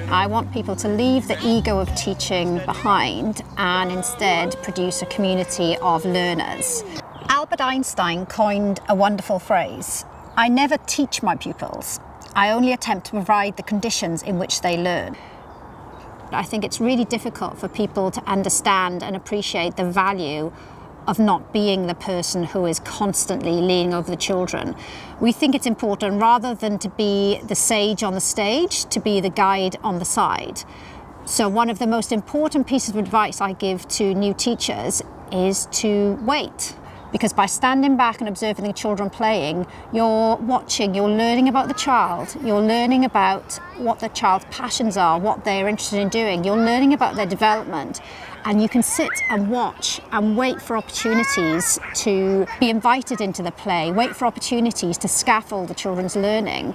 I want people to leave the ego of teaching behind and instead produce a community of learners. Albert Einstein coined a wonderful phrase: I never teach my pupils, I only attempt to provide the conditions in which they learn. I think it's really difficult for people to understand and appreciate the value of not being the person who is constantly leaning over the children. We think it's important, rather than to be the sage on the stage, to be the guide on the side. So one of the most important pieces of advice I give to new teachers is to wait. Because by standing back and observing the children playing, you're watching, you're learning about the child, you're learning about what the child's passions are, what they're interested in doing, you're learning about their development, and you can sit and watch and wait for opportunities to be invited into the play, wait for opportunities to scaffold the children's learning.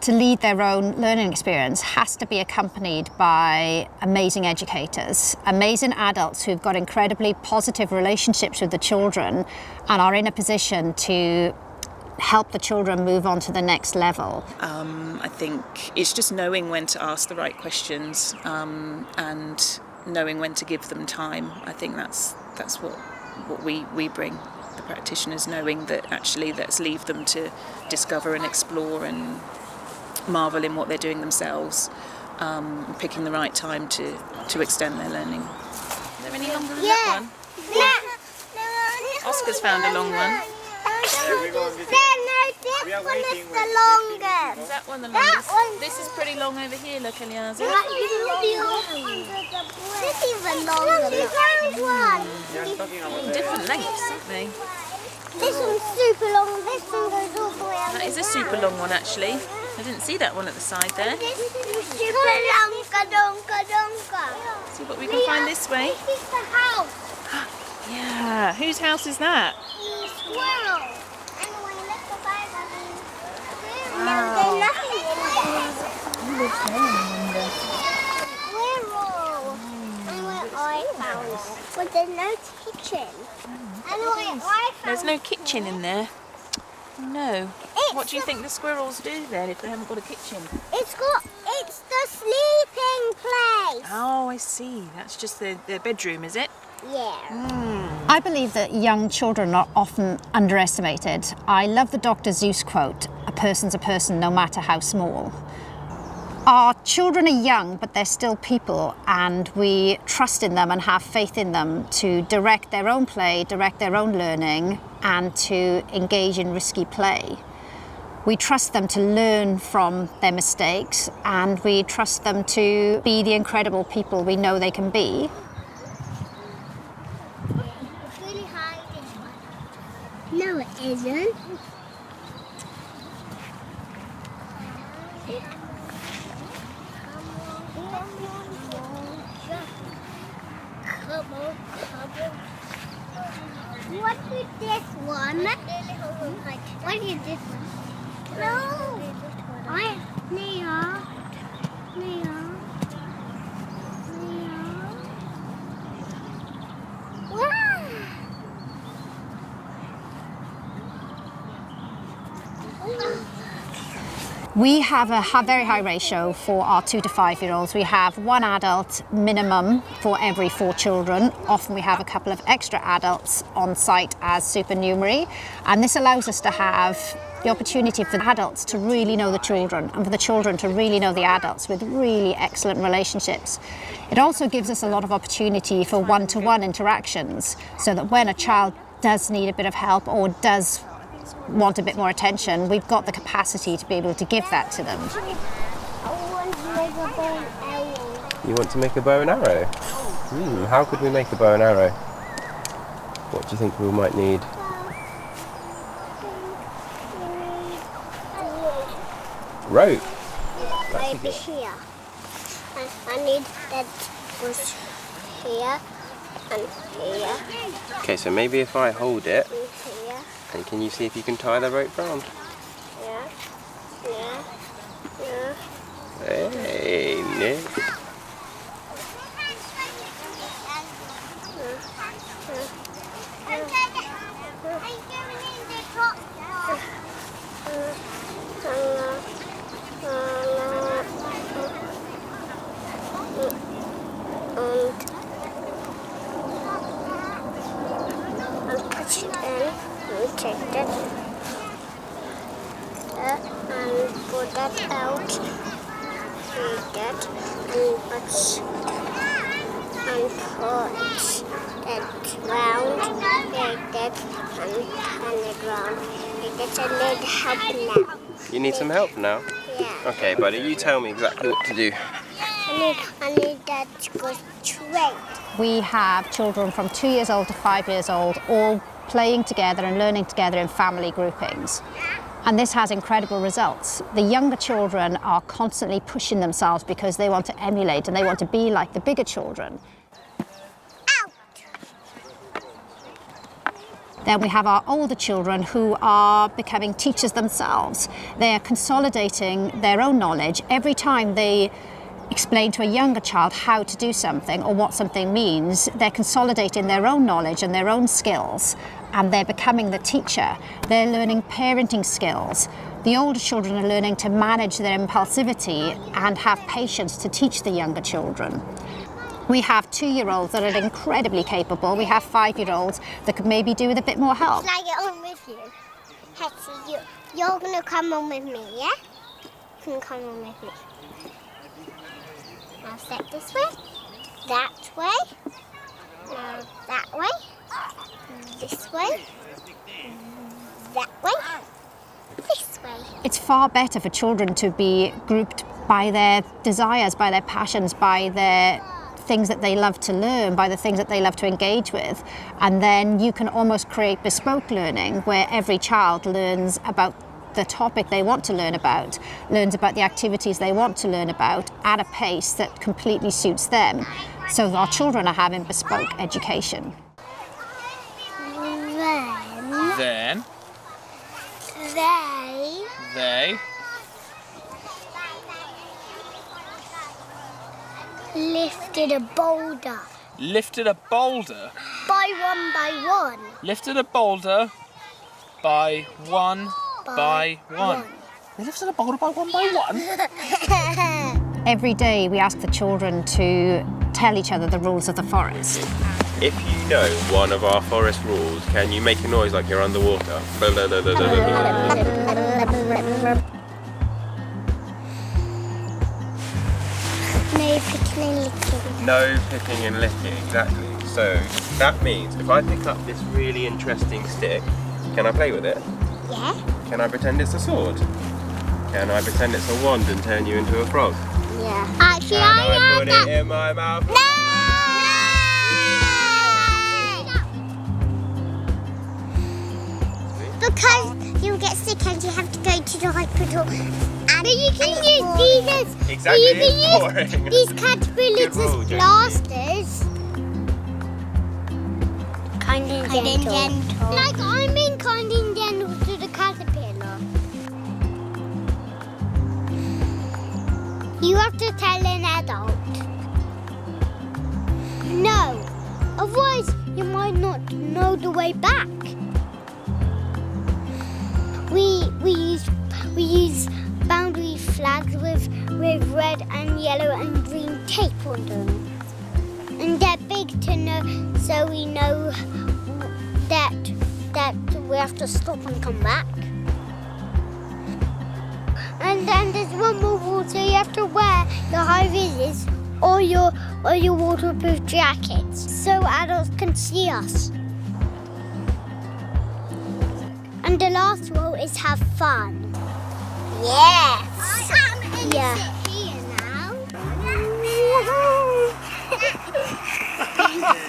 To lead their own learning experience has to be accompanied by amazing educators, amazing adults who've got incredibly positive relationships with the children and are in a position to help the children move on to the next level. I think it's just knowing when to ask the right questions and knowing when to give them time. I think that's what we bring, the practitioners, knowing that actually let's leave them to discover and explore and marvel in what they're doing themselves, picking the right time to extend their learning. Is there any longer than that one? Yeah. Oscar's found a long one. This one is the longest. Is that one the longest? This is pretty long over here, look, Eliezer. This is the longest one. Different lengths, aren't they? This one's super long. This one goes all the way up. That is a super long one, actually. I didn't see that one at the side there. This is super long. See what we can find this way. This is the house. Yeah, whose house is that? The squirrel. And when you lift the bag, Wow. there's nothing in there. Squirrel. And where I found it. But there's no kitchen. And where I found There's no kitchen in there. No. It's What do you think the squirrels do then if they haven't got a kitchen? It's the sleeping place. Oh, I see. That's just their bedroom, is it? Yeah. I believe that young children are often underestimated. I love the Dr. Seuss quote, "A person's a person no matter how small." Our children are young, but they're still people, and we trust in them and have faith in them to direct their own play, direct their own learning, and to engage in risky play. We trust them to learn from their mistakes, and we trust them to be the incredible people we know they can be. It's really high, this one. No, it isn't. What is this one? What is this one? No. Nia. Wow. We have a very high ratio for our 2 to 5 year olds. We have one adult minimum for every 4 children. Often we have a couple of extra adults on site as supernumerary, and this allows us to have the opportunity for the adults to really know the children and for the children to really know the adults with really excellent relationships. It also gives us a lot of opportunity for one-to-one interactions, so that when a child does need a bit of help or does want a bit more attention, we've got the capacity to be able to give that to them. I want to make a bow and arrow. You want to make a bow and arrow? How could we make a bow and arrow? What do you think we might need? Rope. Maybe here. I need that bush here and here Okay, so maybe if I hold it, and here. and can you see if you can tie the rope round? Yeah. Hey, Nick. and pull that out. Like that. And put that round like that and turn it round. Like that. I need help now. You need some help now? Yeah. Okay, buddy, you tell me exactly what to do. I need that to go straight. We have children from 2 years old to 5 years old all playing together and learning together in family groupings. And this has incredible results. The younger children are constantly pushing themselves because they want to emulate and they want to be like the bigger children. Then we have our older children who are becoming teachers themselves. They are consolidating their own knowledge. Every time they explain to a younger child how to do something or what something means, they're consolidating their own knowledge and their own skills, and they're becoming the teacher. They're learning parenting skills. The older children are learning to manage their impulsivity and have patience to teach the younger children. We have 2-year-olds that are incredibly capable. We have 5-year-olds that could maybe do with a bit more help. Can I get on with you? Hetty, you're going to come on with me, yeah? You can come on with me. Now step this way, that way, now that way, this way, that way, this way. It's far better for children to be grouped by their desires, by their passions, by their things that they love to learn, by the things that they love to engage with. And then you can almost create bespoke learning where every child learns about the topic they want to learn about, learns about the activities they want to learn about at a pace that completely suits them. So our children are having bespoke education. Then They lifted a boulder lifted a boulder. by one. Lifted a boulder by one by one. They lifted a boulder by one. Every day we ask the children to tell each other the rules of the forest. If you know one of our forest rules, can you make a noise like you're underwater? No picking and licking. No picking and licking, exactly. So that means if I pick up this really interesting stick, can I play with it? Yeah? Can I pretend it's a sword? Can I pretend it's a wand and turn you into a frog? Yeah. Actually, Can I put it in my mouth? Because you get sick and you have to go to the hospital. And you can use these as Exactly, you it's can boring. use these caterpillars Good rule, as Josie. blasters. Kind and gentle. Like I'm being kind and gentle to the caterpillar. You have to tell an adult. No, otherwise you might not know the way back. We use boundary flags with red and yellow and green tape on them. And they're big to know, so we know that we have to stop and come back. And then there's one more rule, so you have to wear your high vis or your waterproof jackets so adults can see us. And the last rule is have fun. Yes. Yeah.